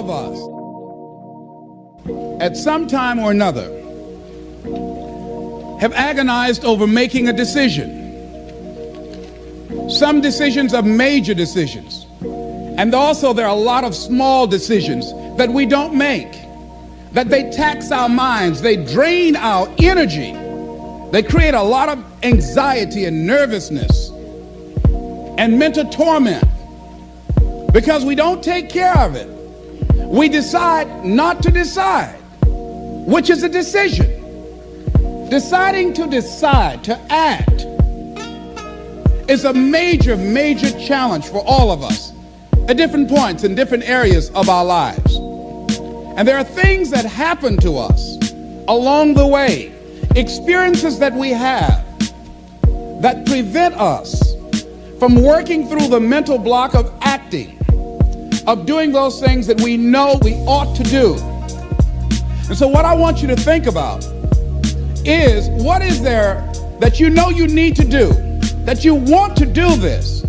of us, at some time or another, have agonized over making a decision. Some decisions are major decisions. And also there are a lot of small decisions that we don't make, that they tax our minds, they drain our energy, they create a lot of anxiety and nervousness and mental torment because we don't take care of it. We decide not to decide, which is a decision. Deciding to decide, to act, is a major, major challenge for all of us at different points in different areas of our lives. And there are things that happen to us along the way, experiences that we have that prevent us from working through the mental block of acting, of doing those things that we know we ought to do. And so what I want you to think about is, what is there that you know you need to do, that you want to do this,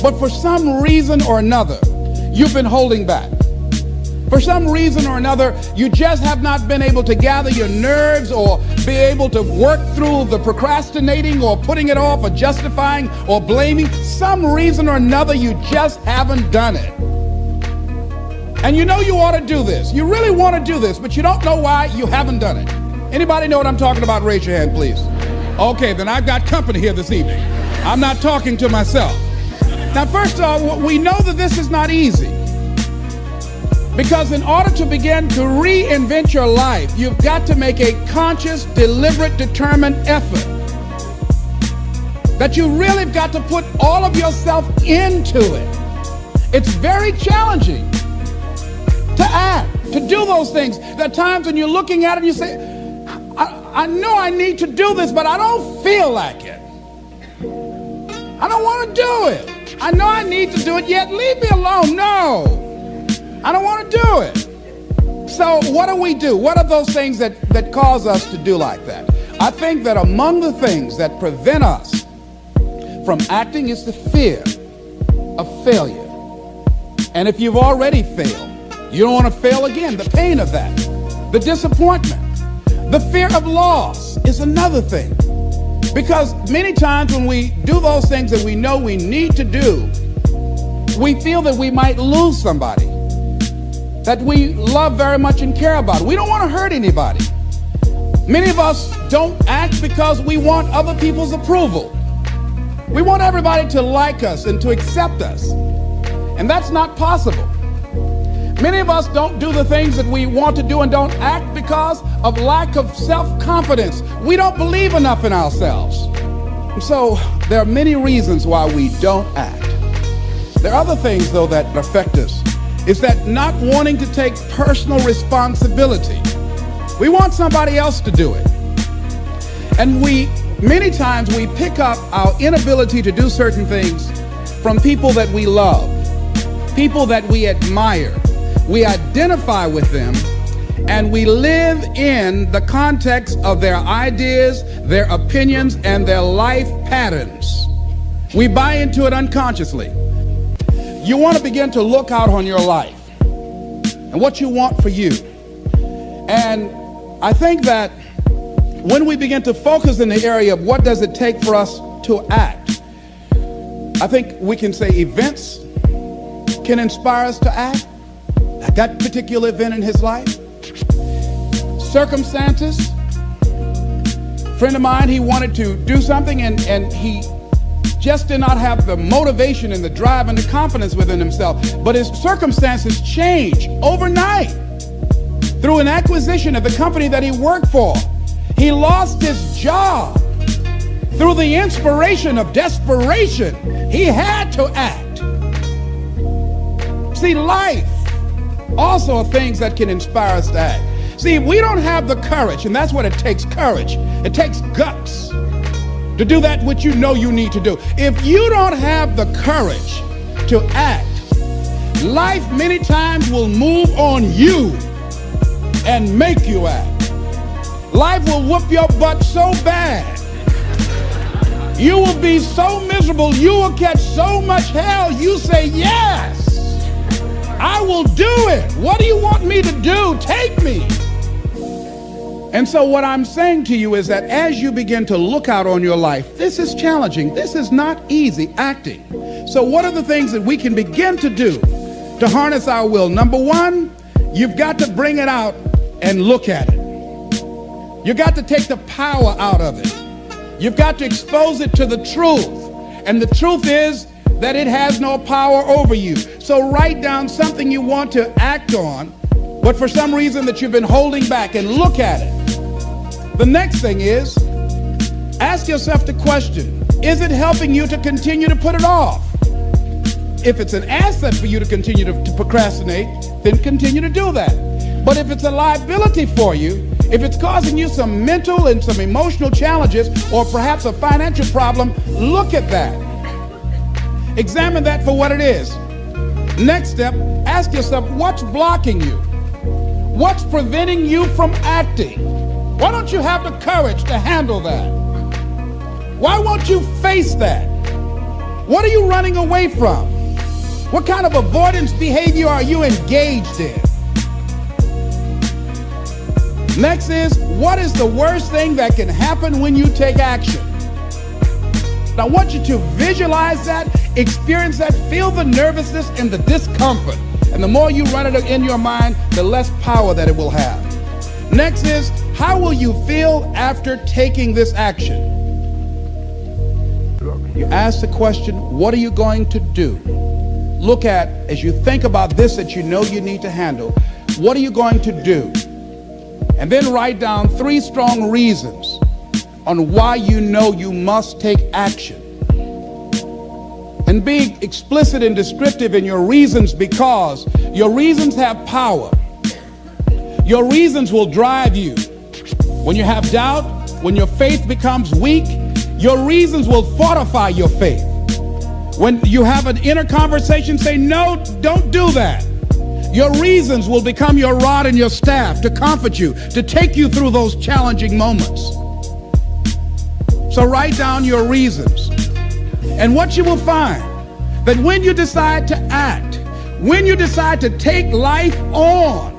but for some reason or another, you've been holding back. For some reason or another, you just have not been able to gather your nerves or be able to work through the procrastinating or putting it off or justifying or blaming. Some reason or another, you just haven't done it. And you know you ought to do this. You really want to do this, but you don't know why you haven't done it. Anybody know what I'm talking about? Raise your hand, please. Okay, then I've got company here this evening. I'm not talking to myself. Now, first of all, we know that this is not easy. Because in order to begin to reinvent your life, you've got to make a conscious, deliberate, determined effort. That you really have got to put all of yourself into it. It's very challenging to act, to do those things. There are times when you're looking at it and you say, I know I need to do this, but I don't feel like it. I don't want to do it. I know I need to do it, yet leave me alone. No. I don't want to do it. So what do we do? What are those things that cause us to do like that? I think that among the things that prevent us from acting is the fear of failure. And if you've already failed, you don't want to fail again. The pain of that, the disappointment, the fear of loss is another thing. Because many times when we do those things that we know we need to do, we feel that we might lose somebody that we love very much and care about. We don't want to hurt anybody. Many of us don't act because we want other people's approval. We want everybody to like us and to accept us. And that's not possible. Many of us don't do the things that we want to do and don't act because of lack of self-confidence. We don't believe enough in ourselves. And so there are many reasons why we don't act. There are other things, though, that affect us. It's that not wanting to take personal responsibility. We want somebody else to do it. And many times we pick up our inability to do certain things from people that we love, people that we admire. We identify with them, and we live in the context of their ideas, their opinions, and their life patterns. We buy into it unconsciously. You want to begin to look out on your life and what you want for you. And I think that when we begin to focus in the area of what does it take for us to act, I think we can say events can inspire us to act. Like that particular event in his life. Circumstances. A friend of mine, he wanted to do something and he just did not have the motivation and the drive and the confidence within himself. But his circumstances changed overnight through an acquisition of the company that he worked for. He lost his job through the inspiration of desperation. He had to act. See, life also are things that can inspire us to act. See, we don't have the courage, and that's what it takes, courage. It takes guts to do that which you know you need to do. If you don't have the courage to act, life many times will move on you and make you act. Life will whoop your butt so bad. You will be so miserable, you will catch so much hell, you say yes. I will do it. What do you want me to do? Take me. And so what I'm saying to you is that as you begin to look out on your life, this is challenging. This is not easy acting. So what are the things that we can begin to do to harness our will? Number one, you've got to bring it out and look at it. You got to take the power out of it. You've got to expose it to the truth. And the truth is that it has no power over you. So write down something you want to act on, but for some reason that you've been holding back, and look at it. The next thing is, ask yourself the question, is it helping you to continue to put it off? If it's an asset for you to continue to procrastinate, then continue to do that. But if it's a liability for you, if it's causing you some mental and some emotional challenges, or perhaps a financial problem, look at that. Examine that for what it is. Next step, ask yourself, what's blocking you? What's preventing you from acting? Why don't you have the courage to handle that? Why won't you face that? What are you running away from? What kind of avoidance behavior are you engaged in? Next is, what is the worst thing that can happen when you take action? I want you to visualize that, experience that, feel the nervousness and the discomfort. And the more you run it in your mind, the less power that it will have. Next is, how will you feel after taking this action? You ask the question, what are you going to do? Look at, as you think about this that you know you need to handle, what are you going to do? And then write down 3 strong reasons on why you know you must take action. And be explicit and descriptive in your reasons, because your reasons have power. Your reasons will drive you. When you have doubt, when your faith becomes weak, your reasons will fortify your faith. When you have an inner conversation, say, no, don't do that. Your reasons will become your rod and your staff to comfort you, to take you through those challenging moments. So write down your reasons. And what you will find, that when you decide to act, when you decide to take life on,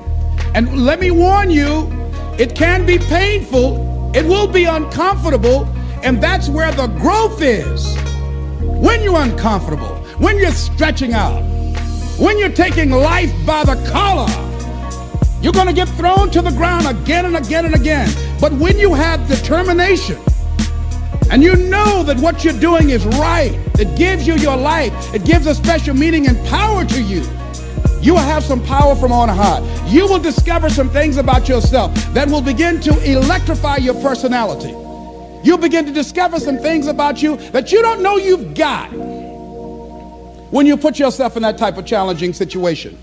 and let me warn you, it can be painful, it will be uncomfortable, and that's where the growth is. When you're uncomfortable, when you're stretching out, when you're taking life by the collar, you're going to get thrown to the ground again and again and again. But when you have determination, and you know that what you're doing is right, it gives you your life, it gives a special meaning and power to you, you will have some power from on high. You will discover some things about yourself that will begin to electrify your personality. You'll begin to discover some things about you that you don't know you've got when you put yourself in that type of challenging situation.